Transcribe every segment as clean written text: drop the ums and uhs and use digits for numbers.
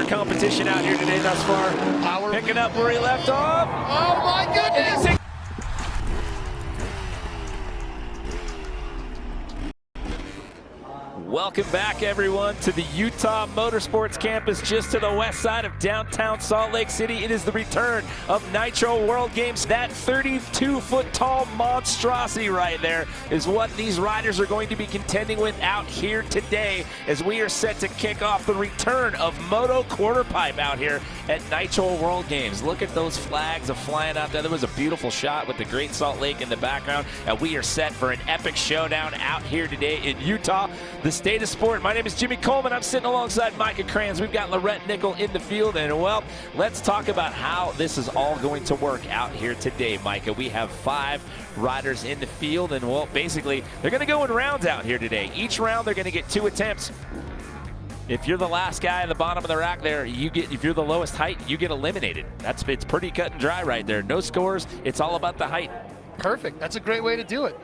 rider competition out here today thus far. Picking up where he left off. Oh my goodness! Welcome back, everyone, to the Utah Motorsports Campus just to the west side of downtown Salt Lake City. It is the return of Nitro World Games. That 32-foot-tall monstrosity right there is what these riders are going to be contending with out here today as we are set to kick off the return of Moto quarter pipe out here at Nitro World Games. Look at those flags flying out there. There was a beautiful shot with the Great Salt Lake in the background, and we are set for an epic showdown out here today in Utah. The state of sport. My name is Jimmy Coleman. I'm sitting alongside Micah Kranz. We've got Lorette Nickel in the field, and well, let's talk about how this is all going to work out here today, Micah. We have 5 riders in the field, and well, basically, they're going to go in rounds out here today. Each round, they're going to get 2 attempts. If you're the last guy at the bottom of the rack there, if you're the lowest height, you get eliminated. It's pretty cut and dry right there. No scores. It's all about the height. Perfect. That's a great way to do it.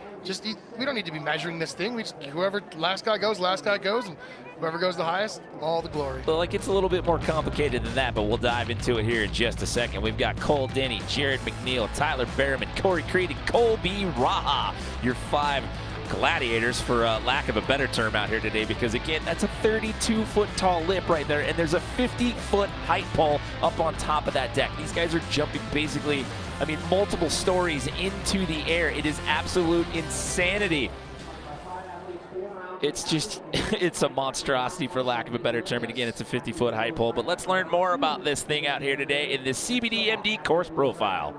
We don't need to be measuring this thing. Whoever last guy goes, and whoever goes the highest, all the glory. Well, it's a little bit more complicated than that, but we'll dive into it here in just a second. We've got Cole Denny, Jared McNeil, Tyler Berriman, Corey Creed, and Colby Raha, your 5 gladiators, for lack of a better term, out here today, because again, that's a 32-foot tall lip right there, and there's a 50-foot height pole up on top of that deck. These guys are jumping basically, multiple stories into the air. It is absolute insanity. It's a monstrosity, for lack of a better term, and again, it's a 50-foot height pole. But let's learn more about this thing out here today in this CBDMD course profile.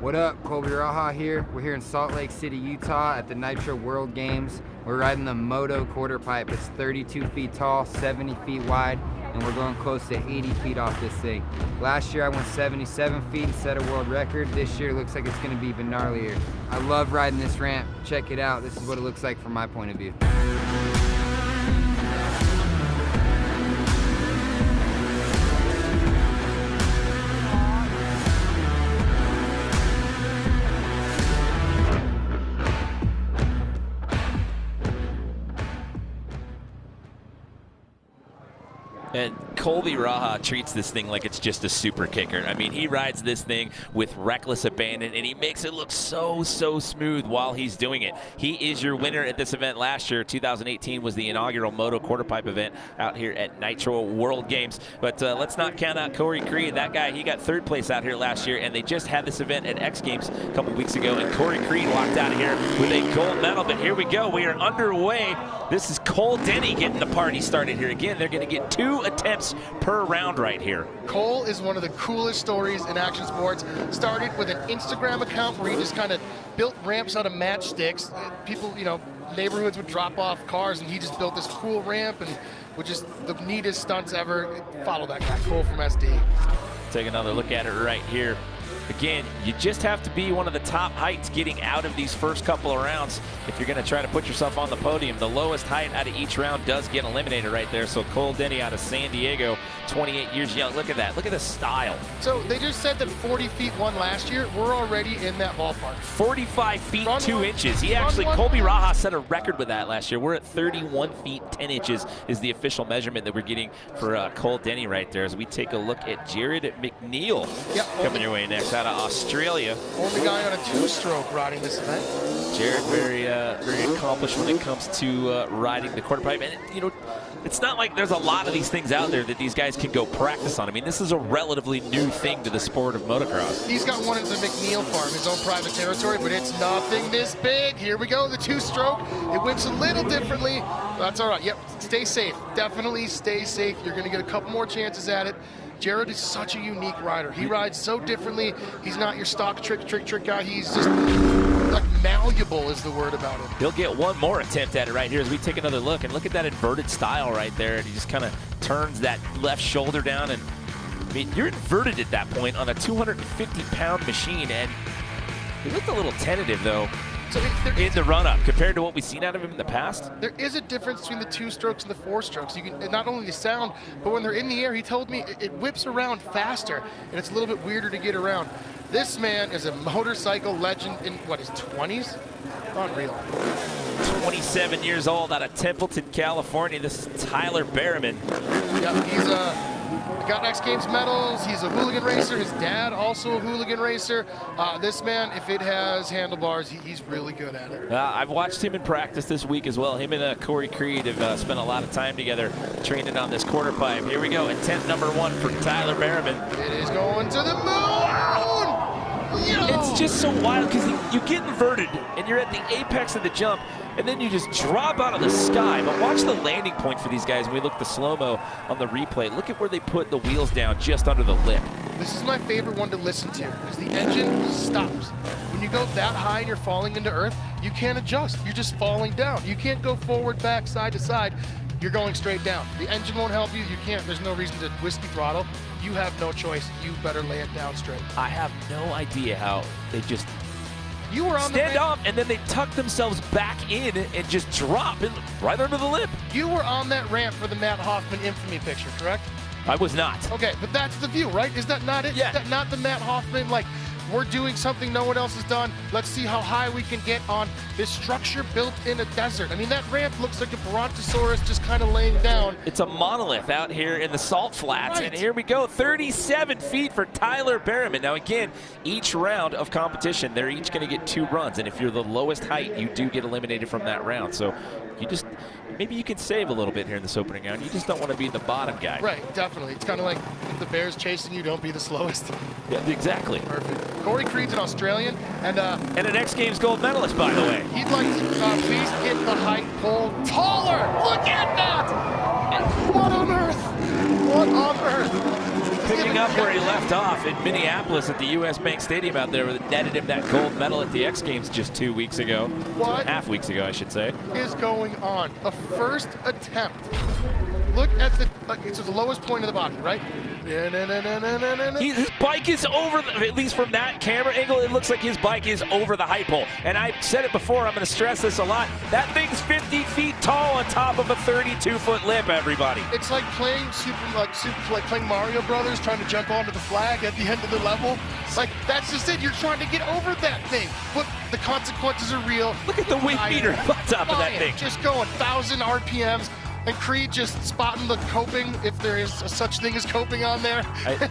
What up, Colby Raha here. We're here in Salt Lake City, Utah at the Nitro World Games. We're riding the Moto quarter pipe. It's 32 feet tall, 70 feet wide, and we're going close to 80 feet off this thing. Last year I went 77 feet and set a world record. This year looks like it's gonna be even gnarlier. I love riding this ramp. Check it out. This is what it looks like from my point of view. And Colby Raha treats this thing like it's just a super kicker. He rides this thing with reckless abandon, and he makes it look so smooth while he's doing it. He is your winner at this event last year. 2018 was the inaugural Moto quarterpipe event out here at Nitro World Games. But let's not count out Corey Creed. That guy, he got 3rd place out here last year, and they just had this event at X Games a couple weeks ago, and Corey Creed walked out of here with a gold medal. But here we go. We are underway. This is Cole Denny getting the party started here. Again, they're going to get 2 attempts per round right here. Cole is one of the coolest stories in action sports. Started with an Instagram account where he just kind of built ramps out of matchsticks. People, neighborhoods would drop off cars, and he just built this cool ramp, and which is the neatest stunts ever. Follow that guy, Cole from SD. Take another look at it right here. Again, you just have to be one of the top heights getting out of these first couple of rounds if you're going to try to put yourself on the podium. The lowest height out of each round does get eliminated right there. So Cole Denny out of San Diego, 28 years young. Look at that. Look at the style. So they just said that 40 feet won last year. We're already in that ballpark. 45 feet 2 inches. Colby Raha set a record with that last year. We're at 31 feet 10 inches is the official measurement that we're getting for Cole Denny right there. As we take a look at Jared McNeil coming your way next out of Australia. Only guy on a 2-stroke riding this event. Jared, very accomplished when it comes to riding the quarter pipe. And, it's not like there's a lot of these things out there that these guys can go practice on. This is a relatively new thing to the sport of motocross. He's got one at the McNeil farm, his own private territory, but it's nothing this big. Here we go, the 2-stroke. It whips a little differently. That's all right. Yep, stay safe. Definitely stay safe. You're going to get a couple more chances at it. Jared is such a unique rider. He rides so differently. He's not your stock trick guy. He's just like malleable is the word about him. He'll get one more attempt at it right here as we take another look. And look at that inverted style right there. And he just kind of turns that left shoulder down. And you're inverted at that point on a 250-pound machine. And he looked a little tentative, though. So in the run-up, compared to what we've seen out of him in the past? There is a difference between the 2 strokes and the 4 strokes. You can not only the sound, but when they're in the air, he told me it whips around faster, and it's a little bit weirder to get around. This man is a motorcycle legend in, what, his 20s? Unreal. 27 years old out of Templeton, California. This is Tyler Berriman. Yeah, he's got X Games medals. He's a hooligan racer. His dad also a hooligan racer. This man, if it has handlebars, he's really good at it. I've watched him in practice this week as well. Him and Corey Creed have spent a lot of time together training on this quarter pipe. Here we go, attempt number 1 for Tyler Berriman. It is going to the moon! Yo! It's just so wild because you get inverted and you're at the apex of the jump and then you just drop out of the sky. But watch the landing point for these guys when we look at the slow-mo on the replay. Look at where they put the wheels down just under the lip. This is my favorite one to listen to because the engine stops. When you go that high and you're falling into earth, you can't adjust. You're just falling down. You can't go forward, back, side to side. You're going straight down. The engine won't help you. You can't. There's no reason to whiskey throttle. You have no choice. You better lay it down straight. I have no idea how they just you were on stand up and then they tuck themselves back in and just drop in right under the lip. You were on that ramp for the Matt Hoffman infamy picture, correct? I was not. Okay, but that's the view, right? Is that not it? Yeah. Is that not the Matt Hoffman, like, we're doing something no one else has done. Let's see how high we can get on this structure built in a desert. I mean, that ramp looks like a brontosaurus just kind of laying down. It's a monolith out here in the salt flats. Right. And here we go, 37 feet for Tyler Berriman. Now again, each round of competition, they're each gonna get 2 runs. And if you're the lowest height, you do get eliminated from that round. So you just, maybe you can save a little bit here in this opening round. You just don't want to be the bottom guy. Right, definitely. It's kind of like if the bear's chasing you, don't be the slowest. Yeah, exactly. Perfect. Corey Creed's an Australian, and an X Games gold medalist, by the way. He'd like to please get the height pole taller. Look at that! What on earth? What on earth? Picking up where he left off in Minneapolis at the US Bank Stadium out there, where they netted him that gold medal at the X Games just 2 weeks ago. What? 2.5 weeks ago, I should say. Is going on? A first attempt. Look at the, it's the lowest point of the body, right? His bike is over, at least from that camera angle, it looks like his bike is over the height pole. And I said it before, I'm going to stress this a lot. That thing's 50 feet tall on top of a 32-foot lip, everybody. It's like playing like playing Mario Brothers, trying to jump onto the flag at the end of the level. Like, that's just it. You're trying to get over that thing. But the consequences are real. Look at the wind meter on top of that thing. Just going 1,000 RPMs. And Creed just spotting the coping, if there is a such thing as coping on there.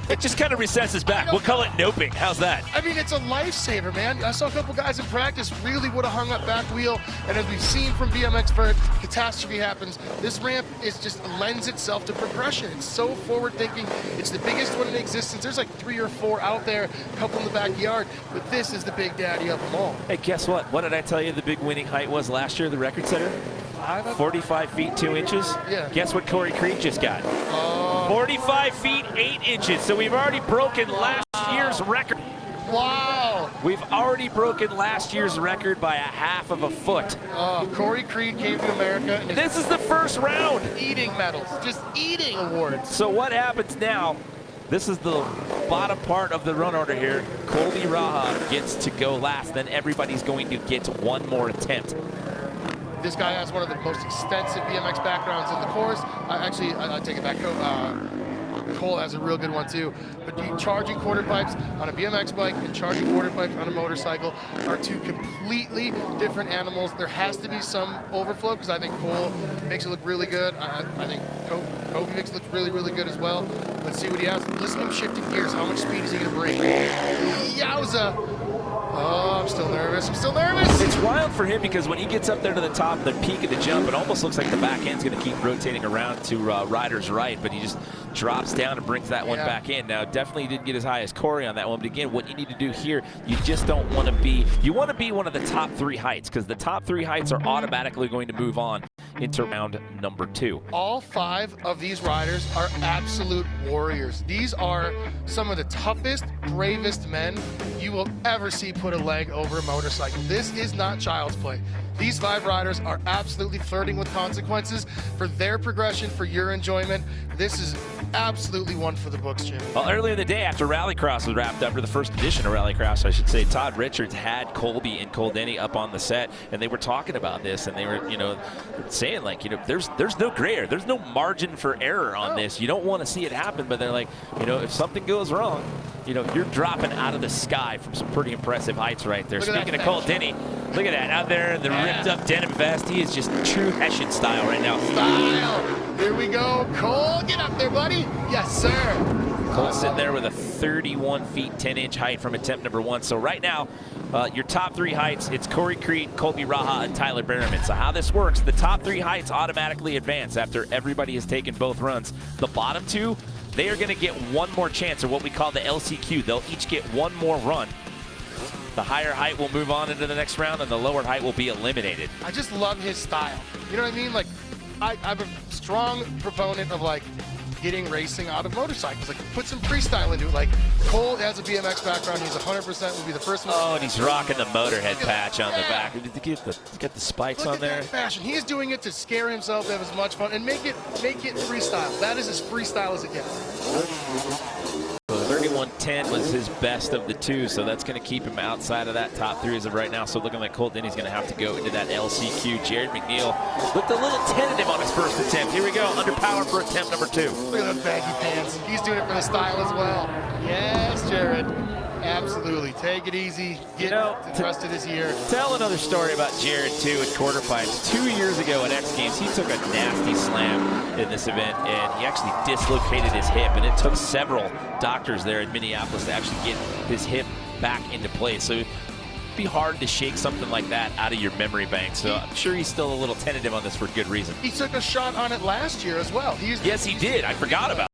It just kind of recesses back. We'll call it noping. How's that? I mean, it's a lifesaver, man. I saw a couple guys in practice really would have hung up back wheel. And as we've seen from BMX where catastrophe happens, this ramp is just lends itself to progression. It's so forward thinking. It's the biggest one in existence. There's like 3 or 4 out there, a couple in the backyard, but this is the big daddy of them all. Hey, guess what? What did I tell you the big winning height was last year, the record setter? 45 feet 2 inches. Yeah. Guess what Corey Creed just got? 45 feet 8 inches. So we've already broken last year's record. Wow. We've already broken last year's record by 1/2 of a foot. Corey Creed came to America. And this is the first round. Eating medals, just eating awards. So what happens now? This is the bottom part of the run order here. Colby Raha gets to go last. Then everybody's going to get 1 more attempt. This guy has one of the most extensive BMX backgrounds in the course. I take it back. Cole has a real good one too. But charging quarter pipes on a BMX bike and charging quarter pipes on a motorcycle are 2 completely different animals. There has to be some overflow because I think Cole makes it look really good. I think Kobe makes it look really, really good as well. Let's see what he has. Listen to him shifting gears. How much speed is he going to bring? Yowza! Oh, I'm still nervous. I'm still nervous. It's wild for him because when he gets up there to the top, the peak of the jump, it almost looks like the back end's going to keep rotating around to rider's right, but he just drops down and brings that one back in. Now, definitely didn't get as high as Corey on that one, but again, what you need to do here, you just don't want to be, you want to be one of the top 3 heights because the top 3 heights are automatically going to move on into round number 2. All 5 of these riders are absolute warriors. These are some of the toughest, bravest men you will ever see put a leg over a motorcycle. This is not child's play. These 5 riders are absolutely flirting with consequences for their progression, for your enjoyment. This is absolutely one for the books, Jim. Well, earlier in the day after Rallycross was wrapped up, or the first edition of Rallycross, I should say, Todd Richards had Colby and Cole Denny up on the set, and they were talking about this, and they were, saying like, there's no gray area, there's no margin for error on this. You don't want to see it happen, but they're like, if something goes wrong, you know, you're dropping out of the sky from some pretty impressive heights right there. Look at Speaking that of Cole fashion. Denny, look at that out there in the ripped up denim vest. He is just true Hessian style right now. Style. Here we go. Cole, get up there, buddy. Yes, sir. Cole sitting there with a 31 feet 10-inch height from attempt number 1. So right now, your top 3 heights, it's Corey Crete, Colby Raha, and Tyler Berriman. So how this works, the top 3 heights automatically advance after everybody has taken both runs. The bottom 2, they are going to get one more chance, or what we call the LCQ. They'll each get one more run. The higher height will move on into the next round, and the lower height will be eliminated. I just love his style. You know what I mean? Like, I'm a strong proponent of, like, getting racing out of motorcycles. Like, put some freestyle into it. Like, Cole has a BMX background. He's 100% will be the first one. Oh, and he's rocking the Motorhead patch on the back. Did you get the spikes Look on at there? that fashion. He is doing it to scare himself, to have as much fun, and make it freestyle. That is as freestyle as it gets. 31.10 was his best of the 2, so that's going to keep him outside of that top 3 as of right now. So looking like Cole Denny's going to have to go into that LCQ. Jared McNeil looked a little tentative on his first attempt. Here we go, underpowered for attempt number 2. Look at those baggy pants. He's doing it for the style as well. Yes, Jared. Absolutely. Take it easy. Get to the rest of this year. Tell another story about Jared, too, at quarter pipes. 2 years ago at X Games, he took a nasty slam in this event, and he actually dislocated his hip, and it took several doctors there in Minneapolis to actually get his hip back into place. So it'd be hard to shake something like that out of your memory bank. So I'm sure he's still a little tentative on this for good reason. He took a shot on it last year as well. Yes, he did. I forgot about